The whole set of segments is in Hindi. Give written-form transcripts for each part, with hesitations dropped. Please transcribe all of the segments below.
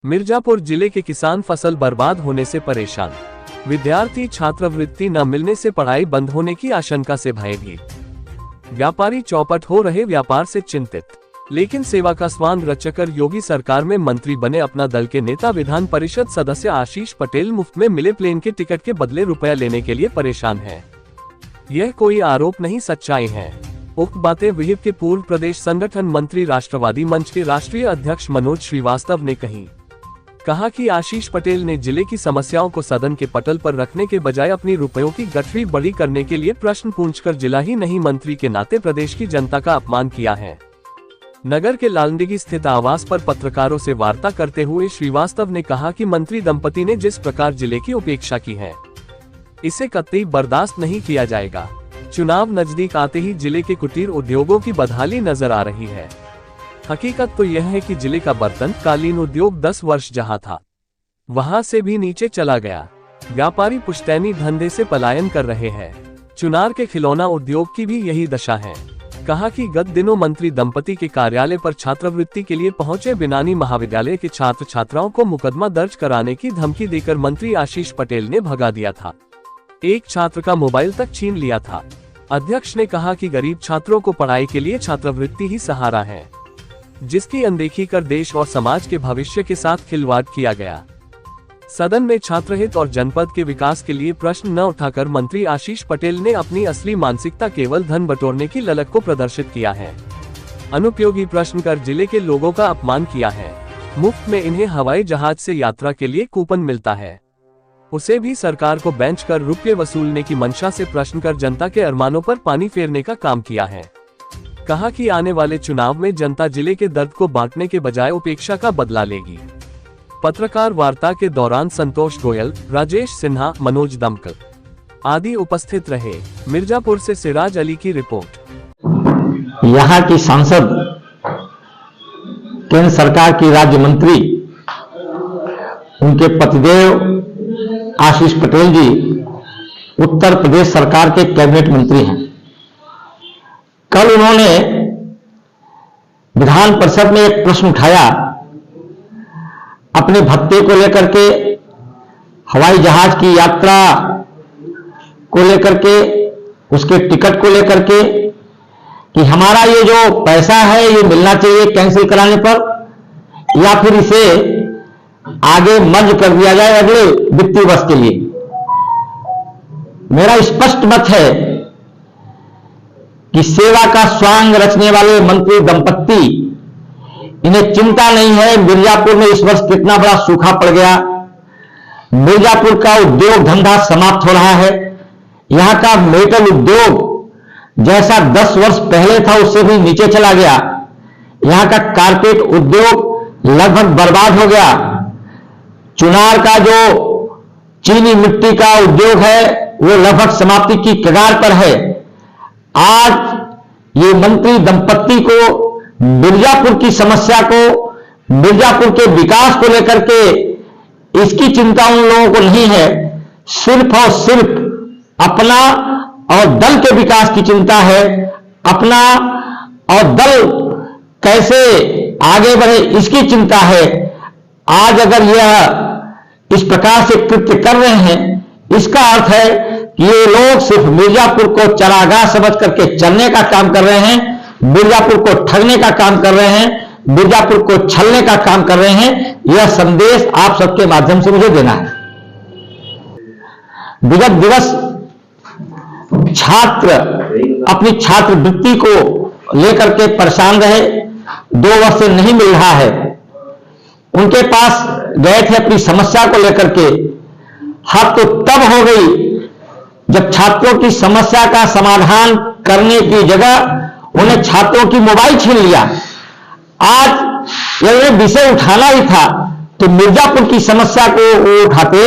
मिर्जापुर जिले के किसान फसल बर्बाद होने से परेशान। विद्यार्थी छात्रवृत्ति न मिलने से पढ़ाई बंद होने की आशंका से भयभीत। व्यापारी चौपट हो रहे व्यापार से चिंतित। लेकिन सेवा का स्वांग रचकर योगी सरकार में मंत्री बने अपना दल के नेता विधान परिषद सदस्य आशीष पटेल मुफ्त में मिले प्लेन के टिकट के बदले रुपया लेने के लिए परेशान हैं। यह कोई आरोप नहीं, सच्चाई है। उक्त बातें विहिप के पूर्व प्रदेश संगठन मंत्री राष्ट्रवादी मंच के राष्ट्रीय अध्यक्ष मनोज श्रीवास्तव ने कहा कि आशीष पटेल ने जिले की समस्याओं को सदन के पटल पर रखने के बजाय अपनी रुपयों की गठरी बड़ी करने के लिए प्रश्न पूछकर जिला ही नहीं मंत्री के नाते प्रदेश की जनता का अपमान किया है। नगर के लालंडिगी स्थित आवास पर पत्रकारों से वार्ता करते हुए श्रीवास्तव ने कहा कि मंत्री दंपति ने जिस प्रकार जिले की उपेक्षा की है, इसे कतई बर्दाश्त नहीं किया जाएगा। चुनाव नजदीक आते ही जिले के कुटीर उद्योगों की बदहाली नजर आ रही है। हकीकत तो यह है कि जिले का बर्तन कालीन उद्योग 10 वर्ष जहां था, वहां से भी नीचे चला गया। व्यापारी पुश्तैनी धंधे से पलायन कर रहे हैं। चुनार के खिलौना उद्योग की भी यही दशा है। कहा कि गत दिनों मंत्री दंपति के कार्यालय पर छात्रवृत्ति के लिए पहुंचे बिनानी महाविद्यालय के छात्र छात्राओं को मुकदमा दर्ज कराने की धमकी देकर मंत्री आशीष पटेल ने भगा दिया था। एक छात्र का मोबाइल तक छीन लिया था। अध्यक्ष ने कहा कि गरीब छात्रों को पढ़ाई के लिए छात्रवृत्ति ही सहारा है, जिसकी अनदेखी कर देश और समाज के भविष्य के साथ खिलवाड़ किया गया। सदन में छात्रहित और जनपद के विकास के लिए प्रश्न न उठाकर मंत्री आशीष पटेल ने अपनी असली मानसिकता केवल धन बटोरने की ललक को प्रदर्शित किया है। अनुपयोगी प्रश्न कर जिले के लोगों का अपमान किया है। मुफ्त में इन्हें हवाई जहाज से यात्रा के लिए कूपन मिलता है, उसे भी सरकार को बेंच कर रुपये वसूलने की मंशा से प्रश्न कर जनता के अरमानों पर पानी फेरने का काम किया है। कहा कि आने वाले चुनाव में जनता जिले के दर्द को बांटने के बजाय उपेक्षा का बदला लेगी। पत्रकार वार्ता के दौरान संतोष गोयल, राजेश सिन्हा, मनोज दमकल आदि उपस्थित रहे। मिर्जापुर से सिराज अली की रिपोर्ट। यहाँ की सांसद, केंद्र सरकार की राज्य मंत्री, उनके पतिदेव आशीष पटेल जी उत्तर प्रदेश सरकार के कैबिनेट मंत्री हैं। कल उन्होंने विधान परिषद में एक प्रश्न उठाया अपने भत्ते को लेकर के, हवाई जहाज की यात्रा को लेकर के, उसके टिकट को लेकर के, कि हमारा ये जो पैसा है ये मिलना चाहिए कैंसिल कराने पर, या फिर इसे आगे मर्ज कर दिया जाए अगले वित्तीय वर्ष के लिए। मेरा स्पष्ट मत है कि सेवा का स्वांग रचने वाले मंत्री दंपत्ति, इन्हें चिंता नहीं है मिर्जापुर में इस वर्ष कितना बड़ा सूखा पड़ गया। मिर्जापुर का उद्योग धंधा समाप्त हो रहा है। यहां का मेटल उद्योग जैसा 10 वर्ष पहले था उससे भी नीचे चला गया। यहां का कारपेट उद्योग लगभग बर्बाद हो गया। चुनार का जो चीनी मिट्टी का उद्योग है वो लगभग समाप्ति की कगार पर है। आज ये मंत्री दंपत्ति को मिर्जापुर की समस्या को, मिर्जापुर के विकास को लेकर के इसकी चिंता उन लोगों को नहीं है। सिर्फ और सिर्फ अपना और दल के विकास की चिंता है। अपना और दल कैसे आगे बढ़े इसकी चिंता है। आज अगर यह इस प्रकार से कृत्य कर रहे हैं, इसका अर्थ है कि ये लोग सिर्फ मिर्जापुर को चरागाह समझ करके चलने का काम कर रहे हैं, मिर्जापुर को ठगने का काम कर रहे हैं, मिर्जापुर को छलने का काम कर रहे हैं। यह संदेश आप सबके माध्यम से मुझे देना है। विगत दिवस छात्र अपनी छात्रवृत्ति को लेकर के परेशान रहे। 2 वर्ष से नहीं मिल रहा है। उनके पास गए थे अपनी समस्या को लेकर के। हद तो तब हो गई जब छात्रों की समस्या का समाधान करने की जगह उन्हें छात्रों की मोबाइल छीन लिया। आज यह विषय उठाना ही था तो मिर्जापुर की समस्या को वो उठाते,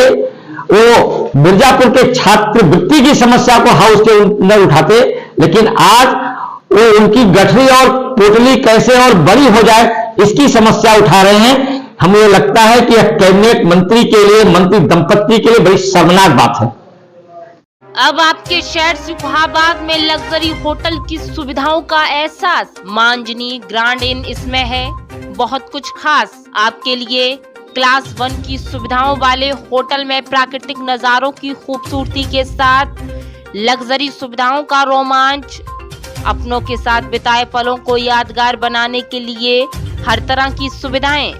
वो मिर्जापुर के छात्रवृत्ति की समस्या को हाउस के अंदर उठाते। लेकिन आज वो उनकी गठरी और पोटली कैसे और बड़ी हो जाए इसकी समस्या उठा रहे हैं। हमें लगता है कि यह कैबिनेट मंत्री के लिए, मंत्री दंपत्ति के लिए बड़ी शर्मनाक बात है। अब आपके शहर सिकंदराबाद में लग्जरी होटल की सुविधाओं का एहसास मांजनी ग्रांड इन इसमें है। बहुत कुछ खास आपके लिए क्लास 1 की सुविधाओं वाले होटल में प्राकृतिक नजारों की खूबसूरती के साथ लग्जरी सुविधाओं का रोमांच, अपनों के साथ बिताए पलों को यादगार बनाने के लिए हर तरह की सुविधाएं।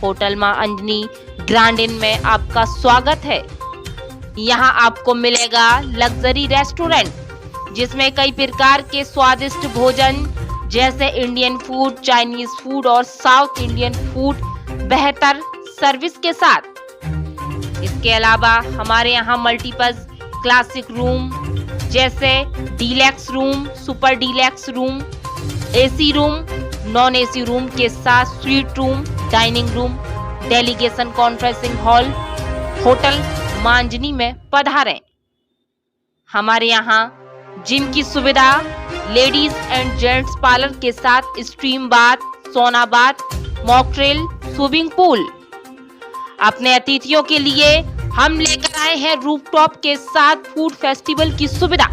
होटल मां अंजनी ग्रैंड इन में आपका स्वागत है। यहां आपको मिलेगा लग्जरी रेस्टोरेंट, जिसमें कई प्रकार के स्वादिष्ट भोजन जैसे इंडियन फूड, चाइनीज फूड और साउथ इंडियन फूड बेहतर सर्विस के साथ। इसके अलावा हमारे यहाँ मल्टीपर्पज क्लासिक रूम जैसे deluxe room, super deluxe room, AC room, non AC room के साथ suite room, dining room, delegation conferencing hall hotel Manjani में पधारें। हमारे यहाँ जिम की सुविधा, लेडीज एंड जेंट्स पार्लर के साथ स्ट्रीम बाथ, सोना बाथ, मॉकटेल, स्विमिंग पूल। अपने अतिथियों के लिए हम लेकर आए हैं रूफटॉप के साथ फूड फेस्टिवल की सुविधा।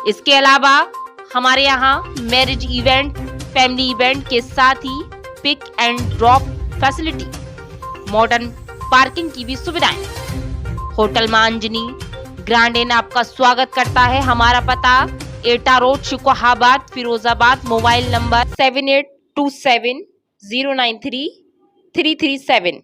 इसके अलावा हमारे यहाँ मैरिज इवेंट, फैमिली इवेंट के साथ ही pick and drop facility, modern parking की भी सुविधाएं। होटल मांजनी ग्रैंड इन आपका स्वागत करता है। हमारा पता एटा road, Shikohabad, Firozabad. Mobile number 7827093337।